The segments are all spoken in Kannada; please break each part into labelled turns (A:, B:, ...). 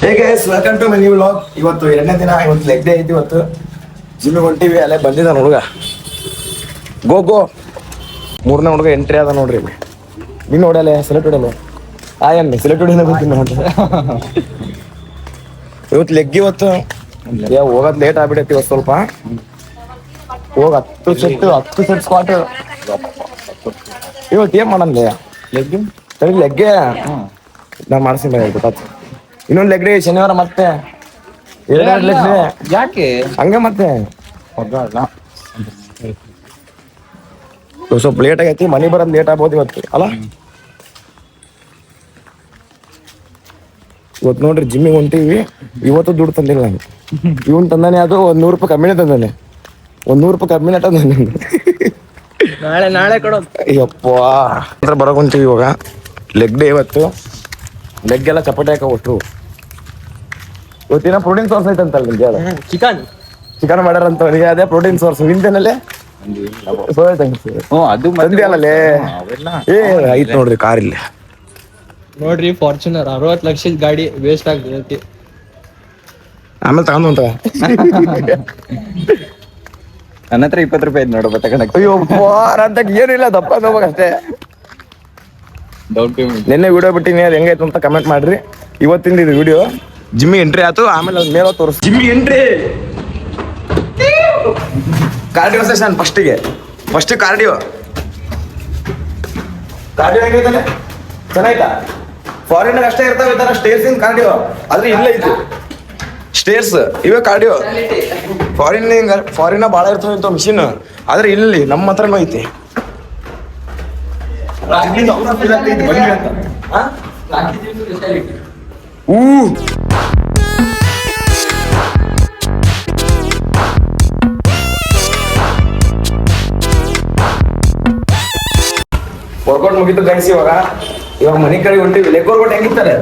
A: ಹೇಗೆ welcome to my new vlog. ಇವತ್ತು ಎರಡನೇ ದಿನ, ಇವತ್ತು ಲೆಗ್ ಡೇ ಐತಿ. ಇವತ್ತು ಜಿಮ್ಮಿಗೆ ಹೊಂಟಿವಿ. ಅಲ್ಲೇ ಬಂದಿದ್ದಾನ ಹುಡುಗ, ಗೋ ಮೂರನೇ ಹುಡುಗ ಎಂಟ್ರಿ ಅದ ನೋಡ್ರಿ. ನೀನು ನೋಡಲ್ಲ, ಸೆಲೆಕ್ಟ್ ಹೊಡಲ್ಲ. ಎಮ್ಮೆ ಸೆಲೆಕ್ಟ್ ಹೊಡಿನ ಗೊತ್ತಿಲ್ಲ ನೋಡ್ರಿ. ಇವತ್ತು ಲೆಗ್, ಇವತ್ತು ಹೋಗೋದು ಲೇಟ್ ಆಗ್ಬಿಡೈತಿ. ಇವತ್ತು ಸ್ವಲ್ಪ ಹೋಗ 10 ಸೆಟ್ ಸ್ಕ್ವಾಟ್. ಇವತ್ತು ಏನ್ ಮಾಡಂದೆ ಲೆಗ್ಗೆ ನಾ ಮಾಡ್ಸಿ ಗೊತ್ತಾಯ್ತು. ಇನ್ನೊಂದು ಲೆಗ್ ಡೇ ಶನಿವಾರ, ಮತ್ತೆ ಎರಡು ಲೆಗ್ ಡೇ.
B: ಯಾಕೆ
A: ಹಂಗೆ ಮತ್ತೆ ಸ್ವಲ್ಪ ಲೇಟ್ ಆಗೈತಿ. ಮನೆ ಬರೋದು ಲೇಟ್ ಆಗ್ಬೋದು ಇವತ್ತು ಅಲ್ಲ. ಇವತ್ತು ನೋಡ್ರಿ ಜಿಮ್ಮಿಗೆ ಹೊಂಟಿವಿ. ಇವತ್ತು ದುಡ್ಡು ತಂದಿಲ್ಲ ನಾನು. ಇವನ್ ತಂದಾನೆ, ಅದು ₹100 ಕಮ್ಮಿನೇ ತಂದಾನೆ. ₹100 ಕಮ್ಮಿನೇ ತಂದಾನೆ.
B: ನಾಳೆ ಕೊಡೋ.
A: ಅಯ್ಯಪ್ಪ ಬರೋಕ್ ಹೊಂಟಿವಿ ಇವಾಗ. ಲೆಗ್ ಡೇ ಇವತ್ತು. ಲೆಗ್ ಎಲ್ಲ ಚಪಾಟಿ ಹಾಕ ಒಟ್ರು. ಇವತ್ತಿನ ಪ್ರೋಟೀನ್ ಸೋರ್ಸ್ ಐತಂತಲ್ಲ ನಿಮ್ಗೆ. ಚಿಕನ್ ಮಾಡ್ಯಾರ ಅಂತ ಅದೇ ಪ್ರೋಟೀನ್ ಸೋರ್ಸ್. ನಿಂತೇನಲ್ಲೇ
B: ಅದು
A: ಅಲ್ಲೇ ಐತ್ ನೋಡ್ರಿ ಕಾರ್ ಇಲ್ಲಿ.
B: ನೋಡ್ರಿ ಫಾರ್ಚುನರ್ 60 ಲಕ್ಷದ ಗಾಡಿ ವೇಸ್ಟ್ ಆಗ್ತೈತಿ.
A: ಆಮೇಲೆ ತಗೊಂಡ್ ಹೊಂಟ.
B: ನನ್ನ ಹತ್ರ ₹20 ನೋಡು ತಗೊಂಡಕ್.
A: ಅಯ್ಯೋ ಅಂತಕ್ ಏನಿಲ್ಲ, ದಪ್ಪ ಹೋಗ್ಬೇಕು ಅಷ್ಟೇ.
B: Down payment.
A: ನಿನ್ನೆ ವಿಡಿಯೋ ಬಿಟ್ಟಿನಿ, ಅದು ಹೆಂಗೈತು ಅಂತ ಕಮೆಂಟ್ ಮಾಡ್ರಿ. ಇವತ್ತಿಂದ ಇದು ವಿಡಿಯೋ ಜಿಮ್ಮಿಗೆ ಎಂಟ್ರಿ ಆಯ್ತು. ಆಮೇಲೆ ಒಂದು ಮೇಲೋ ತೋರಿಸ್. ಜಿಮ್ಮಿಗೆ entry, cardio session. First cardio ಹೆಂಗೈತಾನೆ, ಚೆನ್ನಾಯ್ತಾ? ಫಾರಿನ್ ಅಷ್ಟೇ ಇರ್ತಾವೆ ಈ ತರ ಸ್ಟೇರ್ಸ್ ಇನ್ ಕಾರ್ಡಿಯೋ, ಆದ್ರೆ ಇಲ್ಲ ಐತಿ ಸ್ಟೇರ್ಸ್. ಇವೇ ಕಾರ್ಡಿಯೋ. ಫಾರಿನ್ ಭಾಳ ಇರ್ತವೆ ಇಂಥ ಮಿಷಿನ್, ಆದ್ರೆ ಇಲ್ಲಿ ನಮ್ಮ ಹತ್ರನೂ ಐತಿ. ವರ್ಕೌಟ್ ಮುಗಿತು ಗೈಸ್. ಇವಾಗ ಮನೆ ಕಡೆ ಹೊಂಟಿವಿ. ಲೆಗ್ ವರ್ಕೌಟ್ ಹೆಂಗಿತ್ತಾರೆ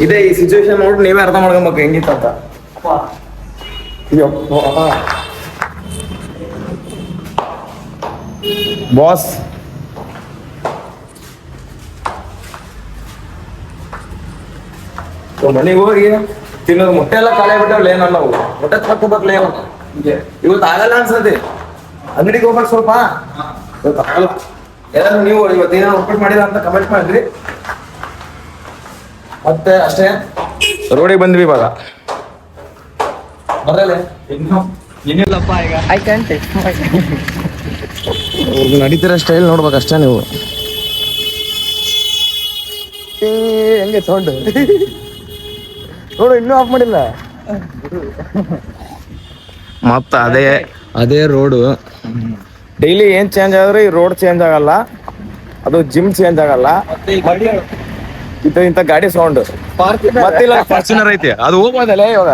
A: ಇದೇ ಈ ಸಿಚುವೇಶನ್ ನೋಡಿ ನೀವೇ ಅರ್ಥ ಮಾಡ್ಕೊಬೇಕು ಹೆಂಗಿತ್ತಂತ. ಬಾಸ್ ಮನೆಗೆ ಹೋಗಿ ತಿನ್ನೋದು ಮೊಟ್ಟೆ ಎಲ್ಲ ಖಾಲಿ ಆಗ್ಬಿಟ್ಟವ್ಲೆ. ನಾವು ಮೊಟ್ಟೆ ತಗೋಬೇಕಲ್ಲ ಇವತ್ತು ಆಗಲ್ಲ ಅನ್ಸತಿ. ಅಂಗಡಿಗೆ ಹೋಗ್ಬೇಕು ಸ್ವಲ್ಪ. ಇವತ್ತು ಆಗಲ್ಲ. ಎಲ್ಲರೂ ನೀವು ಇವತ್ತು ಏನೋ ವರ್ಕೌಟ್ ಮಾಡಿಲ್ಲ ಅಂತ ಕಮೆಂಟ್ ಮಾಡಿದ್ರಿ. ಮತ್ತೆ ಅಷ್ಟೇ ರೋಡಿಗೆ ಬಂದ್ವಿ ಇವಾಗ. ಬರಲ್ಲ
B: ಏನಿಲ್ಲಪ್ಪ ಈಗ. ಐ ಕ್ಯಾನ್ ಟೇಕ್
A: ನಡೀತಿರೋ ಸ್ಟೈಲ್ ನೋಡ್ಬೇಕು ಅಷ್ಟೇ ನೀವು. ಹೆಂಗೆ ಸೌಂಡ್ ನೋಡು, ಇನ್ನೂ ಆಫ್ ಮಾಡಿಲ್ಲ. ಮತ್ತ ಅದೇ ರೋಡು. ಡೈಲಿ ಏನ್ ಚೇಂಜ್ ಆದ್ರೆ ಈ ರೋಡ್ ಚೇಂಜ್ ಆಗಲ್ಲ, ಅದು ಜಿಮ್ ಚೇಂಜ್ ಆಗಲ್ಲ. ಇಂಥ ಗಾಡಿ ಸೌಂಡ್ ಮತ್ತಿಲ್ಲ. ಫಾರ್ಚುನರ್ ಐತಿ, ಅದು ಹೋಗ್ಬೋದಲ್ಲ. ಇವಾಗ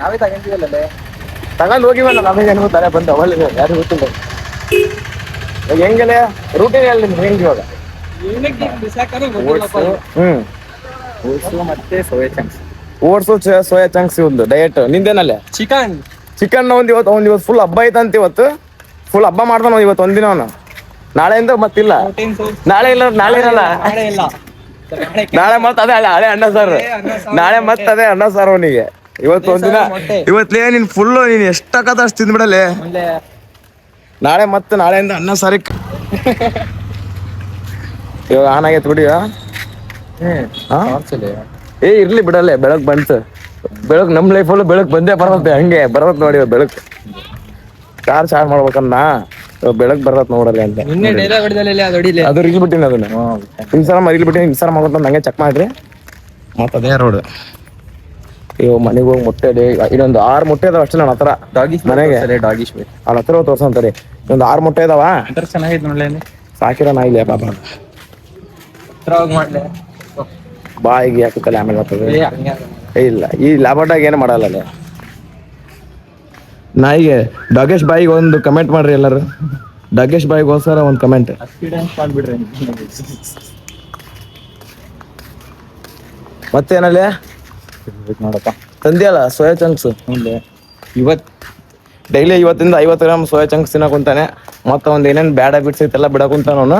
B: ನಾವೇ ತಗೊಂಡಿವಲ್ಲೇ,
A: ತಗೊಂಡ್ ಹೋಗಿವಲ್ಲ. ನಮಗೆ ಏನು ತಲೆ ಬಂದ ಅವಲ್ಲಿ ಯಾರು ಗೊತ್ತಿಲ್ಲ. ಇವಾಗ ಹೆಂಗೆಲ್ಲ ರೂಟೀನ್ ಹೇಳಿ ನಿಮ್ಗೆ ಹೆಂಗೆ ಇವಾಗ.
B: ಮತ್ತೆ soya chunks,
A: oats soya chunks ಒಂದು ಡಯಟ್. ನಿಂದೇನಲ್ಲೇ ಚಿಕನ್ ಇವತ್ತು ಫುಲ್ ಹಬ್ಬ ಐತಂತ. ಇವತ್ತು ಫುಲ್ ಹಬ್ಬ ಮಾಡ್ತಾನ ಇವತ್ತು ಒಂದಿನ. ಅವನು ನಾಳೆಯಿಂದ ಮತ್ತಿಲ್ಲ. ನಾಳೆ ಇರಲ್ಲ. ನಾಳೆ ಮತ್ತೆ ಅದೇ ಹಳೆ ಅನ್ನ ಸಾರು. ನಾಳೆ ಮತ್ತೆ ಅದೇ ಅನ್ನ ಸಾರು ಅವನಿಗೆ. ಇವತ್ತು ಒಂದಿನ. ಇವತ್ತೇ ನೀನ್ ಫುಲ್ಲು ನೀನ್ ಎಷ್ಟಾಕತ್ತ ಅಷ್ಟು ತಿಂದ್ಬಿಡಲೆ. ನಾಳೆಯಿಂದ ಅನ್ನ ಸಾರಿ. ಇವಾಗ ಆನ್ ಆಗೈತ್ ಬಿಡಿ. ಇರ್ಲಿ ಬಿಡಲ್ಲ. ಬೆಳಕ್ ಬಂತು. ಬೆಳಕ್ ನಮ್ ಲೈಫಲ್ಲೂ ಬೆಳಕ್ ಬಂದೇ ಬರತ್ತೆ. ಹಂಗೆ ಬರತ್ ನೋಡಿ ಬೆಳಕ್. ಕಾರ್ ಚಾರ್ಜ್ ಮಾಡ್ಬೇಕನ್ನ ಬೆಳಕ್ ಬರತ್ ನೋಡಲ್ಲ ಅಂತ. ಅದು ರಿಲ್ ಬಿಟ್ಟಿನಿ. ಅದನ್ನ ಇನ್ಸ್ಟಾಗ್ರಾಮ್ ರಿಲ್ ಬಿಟ್ಟಿನಿ. ಇನ್ಸ್ಟಾಗ್ರಾಮ್ ಮಾಡ್ಕೊಂತ ನಂಗೆ ಚೆಕ್ ಮಾಡ್ರಿ. ಮತ್ತ ಅದೇ ರೋಡ್. ಇವಾಗ ಮನೆಗೆ ಹೋಗಿ ಮೊಟ್ಟೆ ಇನ್ನೊಂದು 6 ಮೊಟ್ಟೆ ಇದಾವ ಅಷ್ಟೇ ನನ್ನ ಹತ್ರ. ಮನೆಗೆ ಅವ್ನ ಹತ್ರ ತೋರ್ಸಂತಾರೆ. ಒಂದು 6 ಮೊಟ್ಟೆ ಇದಾವ.
B: ಚೆನ್ನಾಗೈತೆ ನೋಡ್ಲಿ.
A: ಸಾಕಿರ ನಾ ಇಲ್ಲ ಪಾಪ. ಬಾಯಿಗೆ ಹಾಕಲ್ಲ ಆಮೇಲೆ ಬರ್ತದೆ. ಇಲ್ಲ ಈ ಲ್ಯಾಬಾಟಾಗ ಏನು ಮಾಡಲ್ಲ. ನಾಯಿಗೆ ಡಾಗೇಶ್ ಬಾಯಿಗೆ ಒಂದು ಕಮೆಂಟ್ ಮಾಡ್ರಿ ಎಲ್ಲರೂ. ಡಾಗೇಶ್ ಬಾಯಿಗೋಸ್ಕರ ಒಂದು ಕಮೆಂಟ್
B: ಮಾಡ್ಬಿಡ್ರಿ.
A: ಮತ್ತೇನಲ್ಲೇ
B: ನೋಡಪ್ಪ
A: ತಂದಿಯಲ್ಲ ಸೋಯಾ ಚಂಕ್ಸ್. ಡೈಲಿ ಇವತ್ತಿಂದ 50 ಗ್ರಾಮ್ ಸೋಯಾ ಚಂಕ್ಸ್ ತಿನ್ನಕ್ ಕುಂತಾನೆ. ಮತ್ತೆ ಒಂದ್ ಏನೇನ್ ಬ್ಯಾಡ್ ಹ್ಯಾಬಿಟ್ಸ್ ಐತೆಲ್ಲ ಬಿಡಕ್ ಕುಂತಾನ ಅವನು.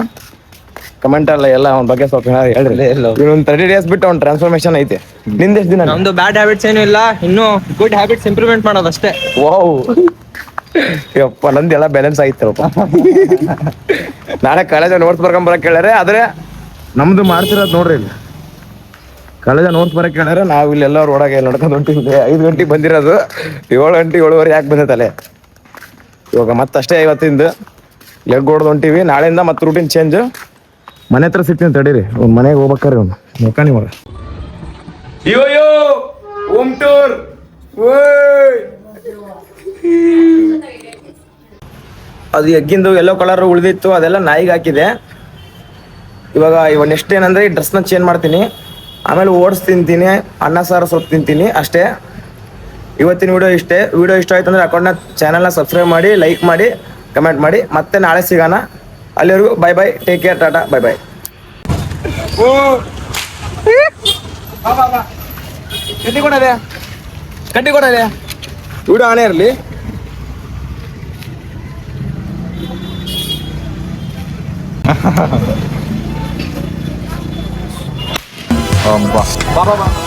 A: ಕಮೆಂಟ್ ಅಲ್ಲ ಎಲ್ಲ ಅವ್ನ ಬಗ್ಗೆ ಸ್ವಲ್ಪ ಹೇಳ್ರಿ
B: ಇಲ್ಲ.
A: ಒಂದು 30 ಡೇಸ್ ಬಿಟ್ಟು ಅವ್ನ ಟ್ರಾನ್ಸ್ಫಾರ್ಮೇಶನ್ ಐತೆ. ನಿಂದ ಎಷ್ಟು ದಿನ?
B: ನಮ್ದು ಬ್ಯಾಡ್ ಹ್ಯಾಬಿಟ್ಸ್ ಏನು ಇಲ್ಲ, ಇನ್ನು ಗುಡ್ ಹ್ಯಾಬಿಟ್ಸ್ ಇಂಪ್ರೂವ್ಮೆಂಟ್ ಮಾಡೋದಷ್ಟೇ.
A: ವಾವ್ ಯಪ್ಪ ನಂದೆಲ್ಲ ಬ್ಯಾಲೆನ್ಸ್ ಆಯ್ತಪ್ಪ. ನಾಳೆ ಕಾಲೇಜ್ ನೋಟ್ಸ್ ಬರ್ಕೊಂಬರಕ್ ಕೇಳ್ಯಾರೆ, ಆದ್ರೆ ನಮ್ದು ಮಾಡ್ತಿರೋದು ನೋಡ್ರಿ ಇಲ್ಲಿ ಕಾಲೇಜ್ ನೋಟ್ಸ್ ಬರಕ್ ಕೇಳ್ಯಾರ. ನಾವು ಇಲ್ಲೆಲ್ಲ ರೋಡಾಗೆ ನಡ್ಕೊಂಡು ಹೊಂಟಿದ್ದೆ. 5 ಗಂಟೆಗೆ ಬಂದಿರೋದು, 7 ಗಂಟೆ 7:15 ಯಾಕೆ ಬಂದೈತಲೆ. ಇವಾಗ ಮತ್ತಷ್ಟೇ ಇವತ್ತಿಂದ ಲೆಗ್ ಹೊಡೆದು ಹೊಂಟಿವಿ. ನಾಳೆಯಿಂದ ಮತ್ತೆ ರೂಟೀನ್ ಚೇಂಜ್. ಮನೆ ಹತ್ರ ಸಿಗ್ತೀನಿ ತಡೀರಿ, ಅವ್ನ ಮನೆಗೆ ಹೋಗ್ಬೇಕಾರೆ ಅವ್ನು ಮುಖಾನಿ ಮಗ. ಅಯ್ಯೋ ಹೋಮ್ ಟೂರ್ ಅದು ಎಗ್ಗಿಂದು ಎಲ್ಲೋ ಕಲರ್ ಉಳಿದಿತ್ತು, ಅದೆಲ್ಲ ನಾಯಿಗೆ ಹಾಕಿದೆ. ಇವಾಗ ನೆಕ್ಸ್ಟ್ ಏನಂದ್ರೆ ಈ ಡ್ರೆಸ್ನ ಚೇಂಜ್ ಮಾಡ್ತೀನಿ, ಆಮೇಲೆ ಓಟ್ಸ್ ತಿಂತೀನಿ, ಅನ್ನ ಸಾರು ಸ್ವಲ್ಪ ತಿಂತೀನಿ ಅಷ್ಟೇ. ಇವತ್ತಿನ ವಿಡಿಯೋ ಇಷ್ಟೇ. ವಿಡಿಯೋ ಇಷ್ಟ ಆಯ್ತು ಅಂದ್ರೆ ಚಾನಲ್ನ ಸಬ್ಸ್ಕ್ರೈಬ್ ಮಾಡಿ, ಲೈಕ್ ಮಾಡಿ, ಕಮೆಂಟ್ ಮಾಡಿ. ಮತ್ತೆ ನಾಳೆ ಸಿಗೋಣ. ಅಲ್ಲಿವರೆಗೂ bye bye, take care, Tata, bye bye. ಕಟ್ಟಿ ಕೊಡದೆ ವಿಡಿಯೋ ಆಣೆ ಇರಲಿ. ಬಾ ಬಾ ಬಾ.